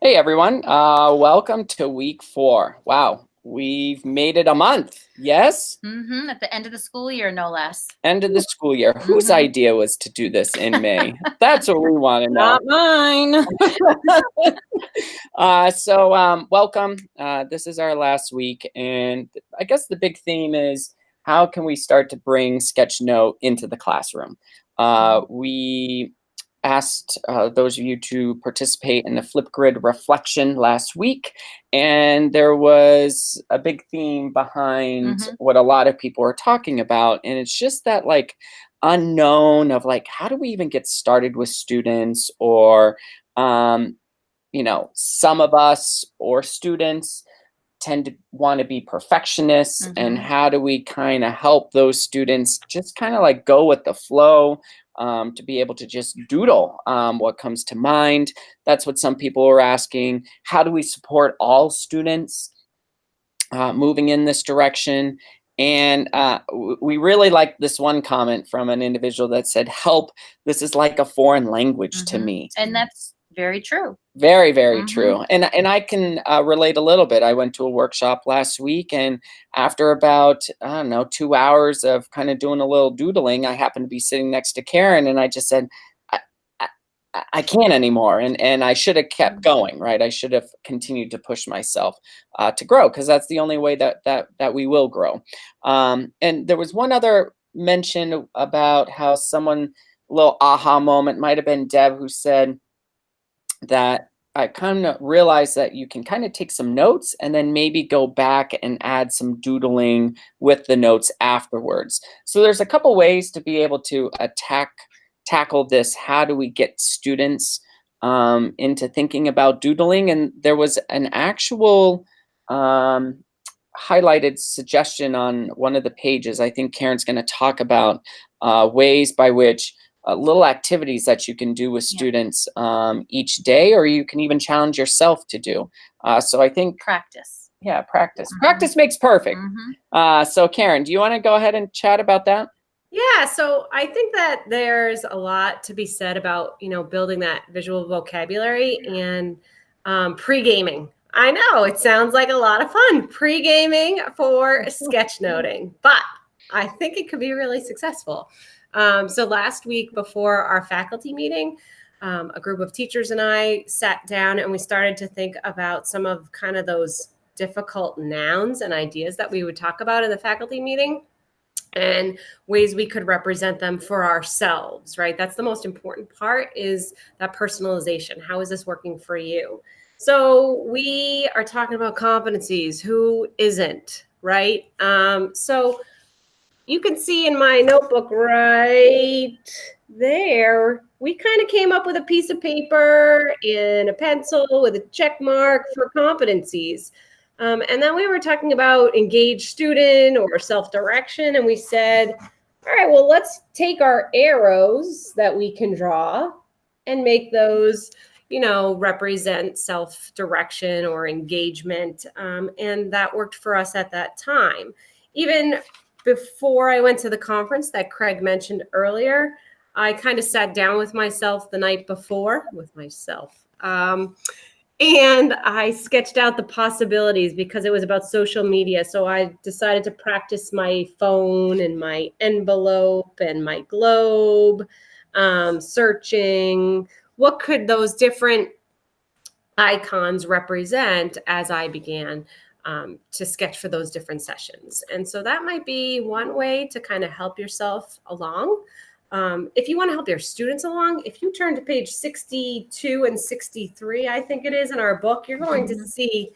Hey everyone, welcome to week 4. Wow, we've made it a month. Yes? At the end of the school year, no less. End of the school year. Whose Mhm. idea was to do this in May? That's what we want to know. Not mine. Welcome. This is our last week, and I guess the big theme is how can we start to bring sketchnote into the classroom? We asked those of you to participate in the Flipgrid reflection last week, and there was a big theme behind what a lot of people are talking about, and it's just that like unknown of like how do we even get started with students, or some of us or students tend to want to be perfectionists, and how do we kind of help those students just kind of like go with the flow, to be able to just doodle what comes to mind. That's what some people are asking. How do we support all students moving in this direction? And we really like this one comment from an individual that said, help, this is like a foreign language to me. And that's very true. Very, very true. And I can relate a little bit. I went to a workshop last week, and after about, I don't know, 2 hours of kind of doing a little doodling, I happened to be sitting next to Karen, and I just said, I, I can't anymore. And I should have kept going, right? I should have continued to push myself to grow, because that's the only way that we will grow. And there was one other mention about how someone, a little aha moment, might have been Deb, who said that I kind of realized that you can kind of take some notes and then maybe go back and add some doodling with the notes afterwards. So there's a couple ways to be able to tackle this. How do we get students into thinking about doodling? And there was an actual highlighted suggestion on one of the pages. I think Karen's going to talk about ways by which little activities that you can do with students each day, or you can even challenge yourself to do. So I think practice. Yeah, practice. Practice makes perfect. So Karen, do you want to go ahead and chat about that? Yeah, so I think that there's a lot to be said about, building that visual vocabulary and pre-gaming. I know it sounds like a lot of fun, pre-gaming for sketchnoting, but I think it could be really successful. So last week before our faculty meeting, a group of teachers and I sat down and we started to think about some of kind of those difficult nouns and ideas that we would talk about in the faculty meeting, and ways we could represent them for ourselves, right? That's the most important part, is that personalization. How is this working for you? So we are talking about competencies. Who isn't, right? So you can see in my notebook right there, we kind of came up with a piece of paper and a pencil with a check mark for competencies. And then we were talking about engaged student or self-direction. And we said, all right, well, let's take our arrows that we can draw and make those, represent self-direction or engagement. And that worked for us at that time. Even before I went to the conference that Craig mentioned earlier, I kind of sat down with myself the night before and I sketched out the possibilities, because it was about social media. So I decided to practice my phone and my envelope and my globe, searching what could those different icons represent as I began to sketch for those different sessions. And so that might be one way to kind of help yourself along. If you want to help your students along, if you turn to page 62 and 63, I think it is, in our book, you're going to see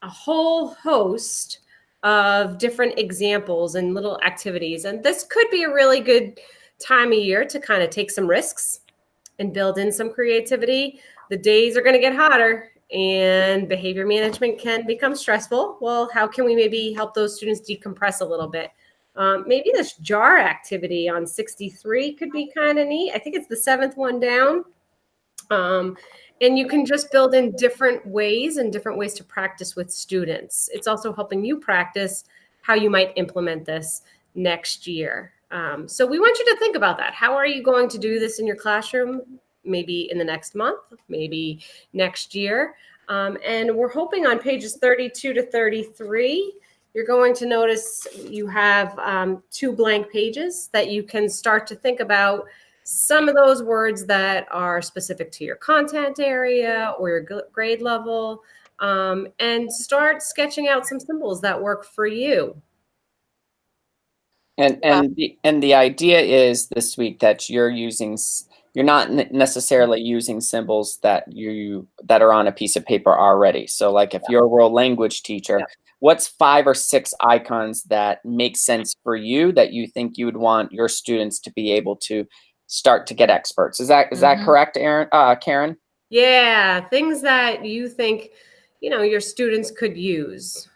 a whole host of different examples and little activities. And this could be a really good time of year to kind of take some risks and build in some creativity. The days are going to get hotter and behavior management can become stressful. Well, how can we maybe help those students decompress a little bit? Maybe this jar activity on 63 could be kind of neat. I think it's the 7th one down. And you can just build in different ways and different ways to practice with students. It's also helping you practice how you might implement this next year. So we want you to think about that. How are you going to do this in your classroom? maybe in the next month, maybe next year. And we're hoping on pages 32 to 33, you're going to notice you have 2 blank pages that you can start to think about some of those words that are specific to your content area or your grade level, and start sketching out some symbols that work for you. And the idea is this week that you're not necessarily using symbols that are on a piece of paper already. So like if you're a world language teacher, what's 5 or 6 icons that make sense for you that you think you would want your students to be able to start to get experts? Is that correct, Karen? Yeah, things that you think, your students could use.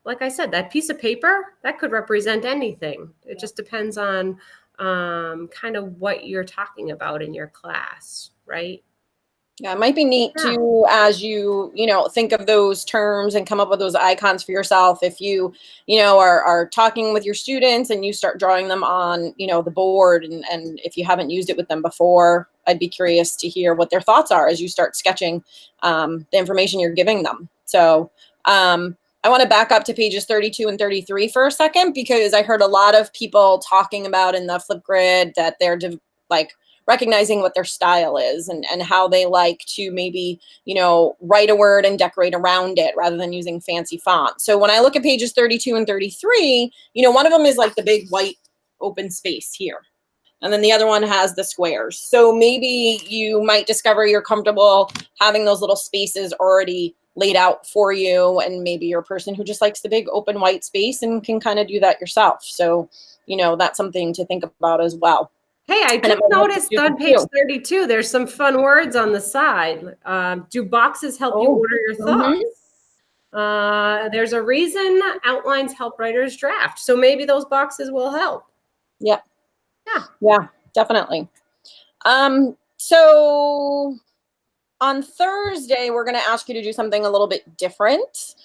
Like I said, that piece of paper, that could represent anything. It just depends on kind of what you're talking about in your class, right? Yeah, it might be neat to, as you think of those terms and come up with those icons for yourself. If you, are talking with your students and you start drawing them on, the board, and if you haven't used it with them before, I'd be curious to hear what their thoughts are as you start sketching the information you're giving them. So I want to back up to pages 32 and 33 for a second, because I heard a lot of people talking about in the Flipgrid that they're recognizing what their style is and how they like to maybe, write a word and decorate around it rather than using fancy font. So when I look at pages 32 and 33, one of them is like the big white open space here. And then the other one has the squares. So maybe you might discover you're comfortable having those little spaces already laid out for you. And maybe you're a person who just likes the big open white space and can kind of do that yourself. So, that's something to think about as well. Hey, I just noticed on page 32, there's some fun words on the side. Do boxes help you order your thoughts? There's a reason outlines help writers draft. So maybe those boxes will help. Yeah. Yeah, definitely. So on Thursday, we're going to ask you to do something a little bit different.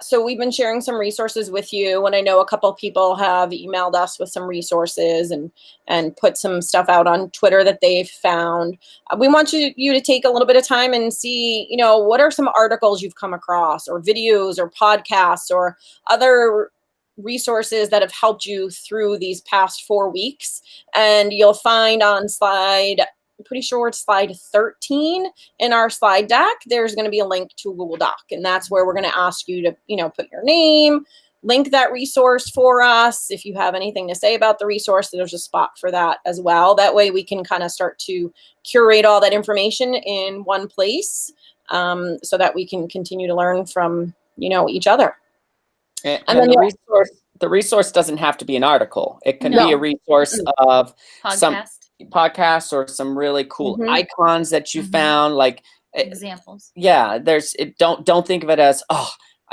So we've been sharing some resources with you, and I know a couple people have emailed us with some resources and put some stuff out on Twitter that they've found. We want you to take a little bit of time and see, what are some articles you've come across, or videos, or podcasts, or other resources that have helped you through these past 4 weeks. And you'll find on I'm pretty sure it's slide 13 in our slide deck, there's going to be a link to a Google Doc. And that's where we're going to ask you to, put your name, link that resource for us. If you have anything to say about the resource, there's a spot for that as well. That way we can kind of start to curate all that information in one place, so that we can continue to learn from, each other. And then the resource doesn't have to be an article. It can be a resource of some podcasts or some really cool icons that you found, like examples. Yeah, don't think of it as,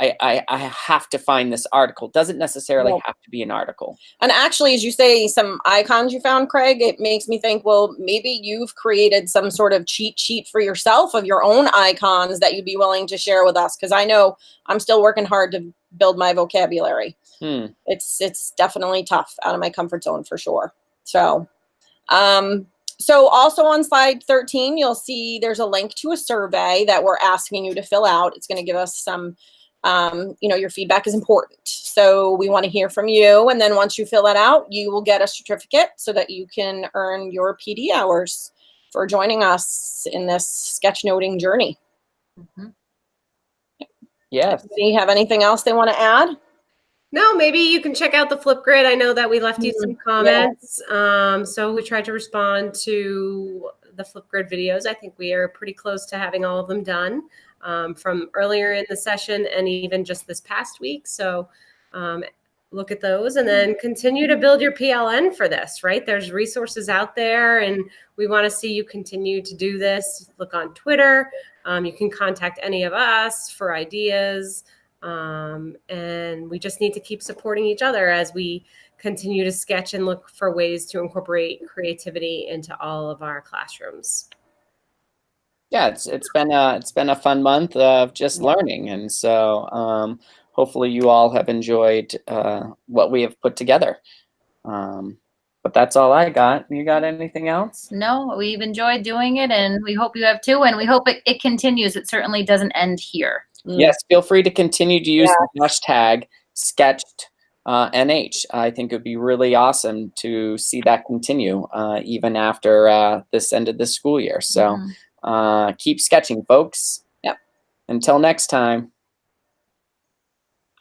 I have to find this article. It doesn't necessarily have to be an article. And actually, as you say, some icons you found, Craig, it makes me think, well, maybe you've created some sort of cheat sheet for yourself of your own icons that you'd be willing to share with us. Because I know I'm still working hard to build my vocabulary. It's definitely tough, out of my comfort zone for sure. So also on slide 13, you'll see there's a link to a survey that we're asking you to fill out. It's going to give us some, your feedback is important. So we want to hear from you. And then once you fill that out, you will get a certificate so that you can earn your PD hours for joining us in this sketchnoting journey. Yes. Do you have anything else they want to add? No, maybe you can check out the Flipgrid. I know that we left you some comments. So we tried to respond to the Flipgrid videos. I think we are pretty close to having all of them done, from earlier in the session and even just this past week. So look at those and then continue to build your PLN for this, right? There's resources out there and we want to see you continue to do this. Look on Twitter. You can contact any of us for ideas. And we just need to keep supporting each other as we continue to sketch and look for ways to incorporate creativity into all of our classrooms. Yeah, it's been a fun month of just learning, and so hopefully you all have enjoyed what we have put together. But But that's all I got. You got anything else? No, we've enjoyed doing it, and we hope you have too, and we hope it continues. It certainly doesn't end here. Yes, feel free to continue to use Yeah. the hashtag sketched NH. I think it would be really awesome to see that continue even after this end of the school year. So keep sketching, folks. Yep. Until next time.